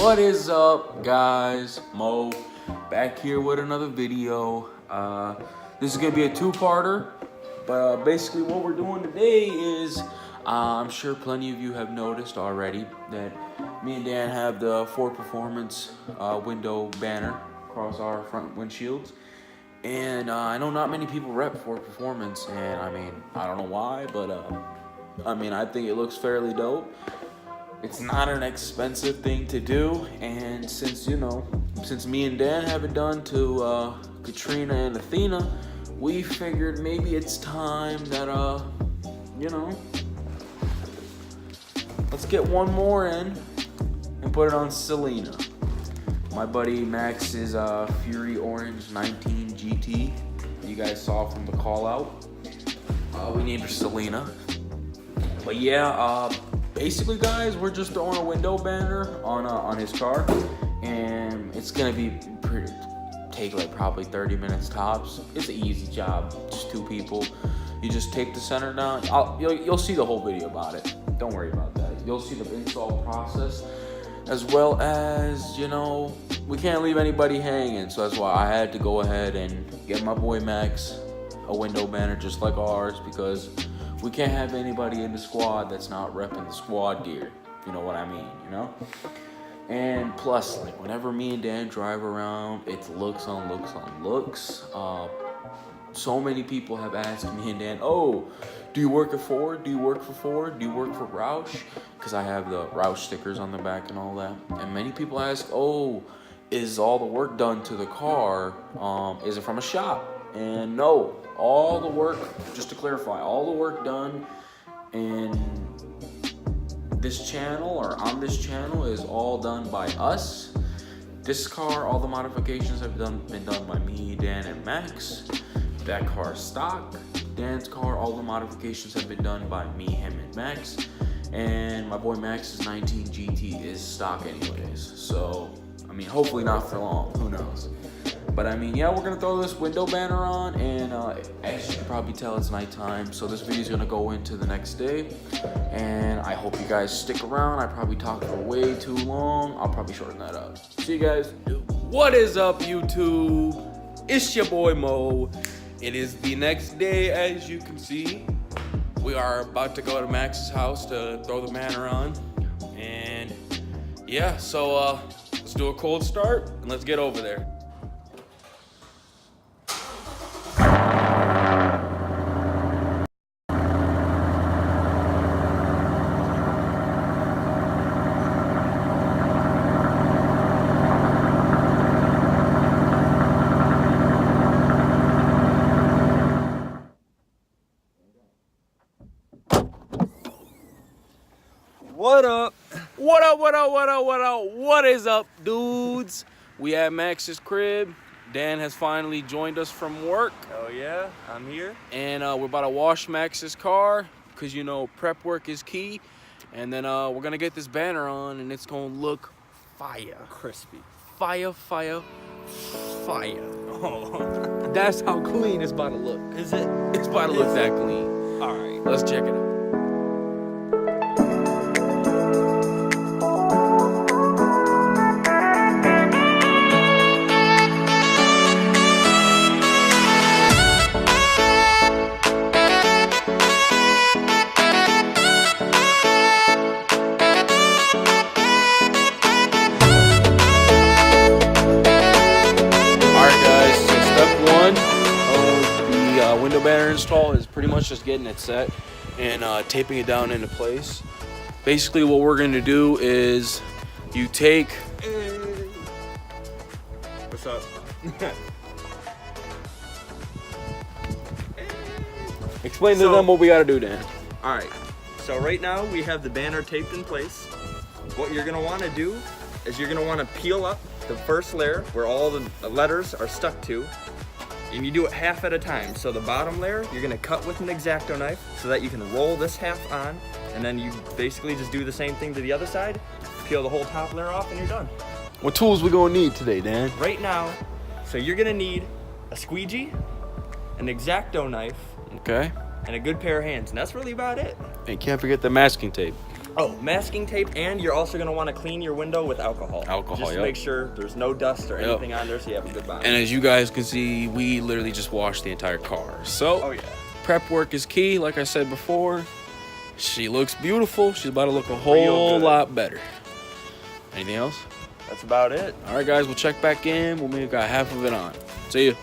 What is up, guys? Mo back here with another video. This is gonna be a two-parter, but basically what we're doing today is I'm sure plenty of you have noticed already that me and Dan have the Ford Performance window banner across our front windshields. And I know not many people rep Ford Performance, and I mean, I don't know why, but I think it looks fairly dope. It's not an expensive thing to do, and since me and Dan have it done to Katrina and Athena, we figured maybe it's time that let's get one more in and put it on Selena. My buddy Max's Fury Orange 19 GT, you guys saw from the call out. We named her Selena. But yeah, basically, guys, we're just throwing a window banner on his car, and it's gonna take like probably 30 minutes tops. It's an easy job, just two people. You just tape the center down. You'll see the whole video about it. Don't worry about that. You'll see the install process, as well as we can't leave anybody hanging. So that's why I had to go ahead and get my boy Max a window banner just like ours, because we can't have anybody in the squad that's not repping the squad gear. You know what I mean, And plus, like, whenever me and Dan drive around, it's looks on looks on looks. So many people have asked me and Dan, oh, do you work at Ford? Do you work for Ford? Do you work for Roush? Because I have the Roush stickers on the back and all that. And many people ask, oh, is all the work done to the car, is it from a shop? And no, all the work, just to clarify, all the work done in this channel or on this channel is all done by us. This car, all the modifications have been done by me, Dan, and Max. That car stock. Dan's car, all the modifications have been done by me, him, and Max. And my boy Max's 19 GT is stock anyways. So, hopefully not for long, who knows. But yeah, we're gonna throw this window banner on, and as you can probably tell, it's nighttime, so this video is gonna go into the next day. And I hope you guys stick around. I probably talked for way too long. I'll probably shorten that up. See you guys. What is up, YouTube? It's your boy Mo. It is the next day, as you can see. We are about to go to Max's house to throw the banner on, and yeah, so let's do a cold start and let's get over there. What up? What up, what up, what up, what up? What is up, dudes? We at Max's crib. Dan has finally joined us from work. Oh yeah, I'm here. And we're about to wash Max's car, because prep work is key. And then we're gonna get this banner on, and it's gonna look fire. Crispy. Fire, fire, fire. Oh. That's how clean it's about to look. Is it? It's about to look that clean. All right. Let's check it out. Window banner install is pretty much just getting it set and taping it down into place. Basically what we're going to do is you take... What's up? Explain to them what we got to do, Dan. Alright, so right now we have the banner taped in place. What you're going to want to do is you're going to want to peel up the first layer where all the letters are stuck to. And you do it half at a time. So the bottom layer, you're gonna cut with an X-Acto knife so that you can roll this half on, and then you basically just do the same thing to the other side, peel the whole top layer off, and you're done. What tools we gonna need today, Dan? Right now, so you're gonna need a squeegee, an X-Acto knife, okay, and a good pair of hands, and that's really about it. And can't forget the masking tape. Oh, masking tape, and you're also gonna want to clean your window with alcohol. Just to make sure there's no dust or anything on there, so you have a good bond. And as you guys can see, we literally just washed the entire car. So, prep work is key. Like I said before, she looks beautiful. She's about to look a whole lot better. Anything else? That's about it. All right, guys, we'll check back in when we got half of it on. See you.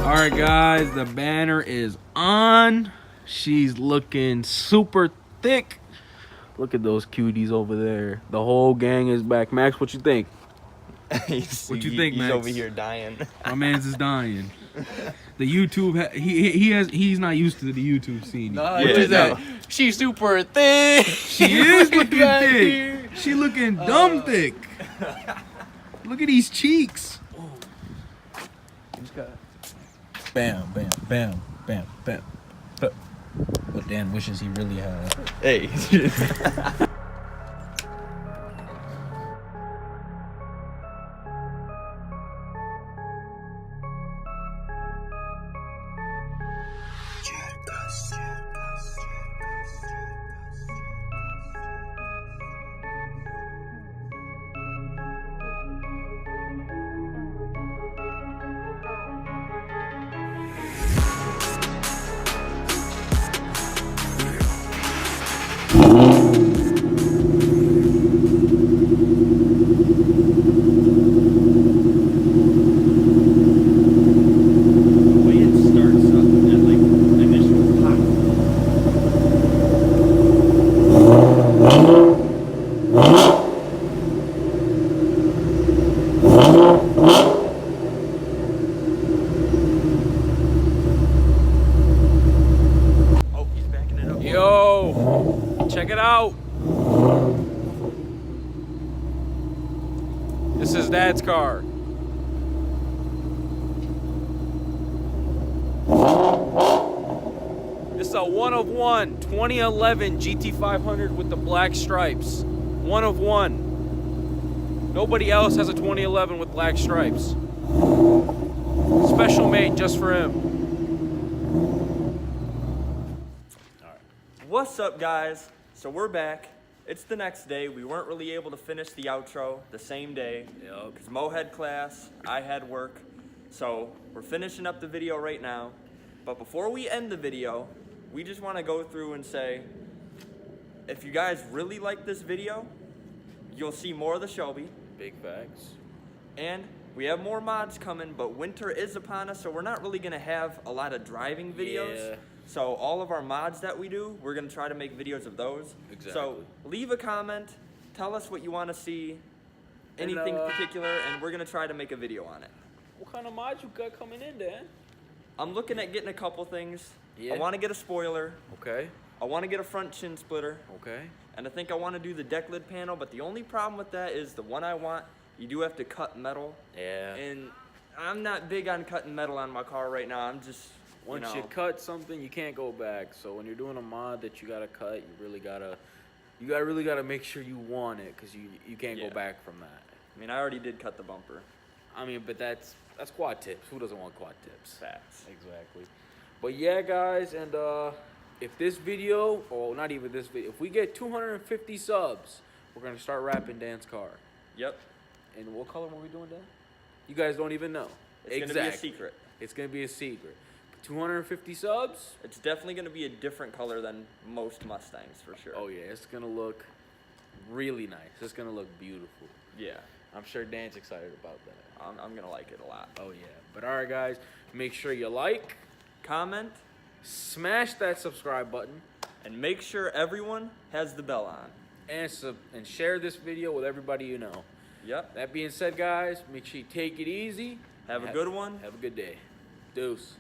Alright guys, the banner is on. She's looking super thick. Look at those cuties over there. The whole gang is back. Max, what you think? What you think, Max? He's over here dying. My man's is dying. The YouTube, he's not used to the YouTube scene. What is that? She's super thick. She is looking thick. She looking dumb thick. Look at these cheeks. Bam, bam, bam, bam, bam. What Dan wishes he really had. Hey. Yo, check it out. This is Dad's car. This is a one of one 2011 GT500 with the black stripes. One of one. Nobody else has a 2011 with black stripes. Special made just for him. What's up, guys? So we're back. It's the next day. We weren't really able to finish the outro the same day because Mo had class, I had work. So we're finishing up the video right now. But before we end the video, we just want to go through and say, if you guys really like this video, you'll see more of the Shelby. Big facts. And we have more mods coming, but winter is upon us, so we're not really going to have a lot of driving videos. Yeah. So all of our mods that we do, we're going to try to make videos of those. Exactly. So leave a comment, tell us what you want to see, anything particular, and we're going to try to make a video on it. What kind of mods you got coming in, Dan? I'm looking at getting a couple things. Yeah. I want to get a spoiler. Okay. I want to get a front chin splitter. Okay. And I think I want to do the deck lid panel, but the only problem with that is the one I want, you do have to cut metal. Yeah. And I'm not big on cutting metal on my car right now. I'm just, Once you cut something, you can't go back. So when you're doing a mod that you gotta cut, you really gotta make sure you want it, because you can't go back from that. I mean, I already did cut the bumper. I mean, but that's quad tips. Who doesn't want quad tips? Facts. Exactly. But yeah, guys, and if this video, or not even this video, if we get 250 subs, we're gonna start wrapping Dan's car. Yep. And what color were we doing, Dan? You guys don't even know. It's gonna be a secret. It's gonna be a secret. 250 subs. It's definitely gonna be a different color than most Mustangs for sure. Oh yeah, it's gonna look really nice. It's gonna look beautiful. Yeah. I'm sure Dan's excited about that. I'm gonna like it a lot. Oh yeah. But all right, guys, make sure you like, comment, smash that subscribe button, and make sure everyone has the bell on. And share this video with everybody you know. Yep. That being said, guys, make sure you take it easy. Have a good one. Have a good day. Deuce.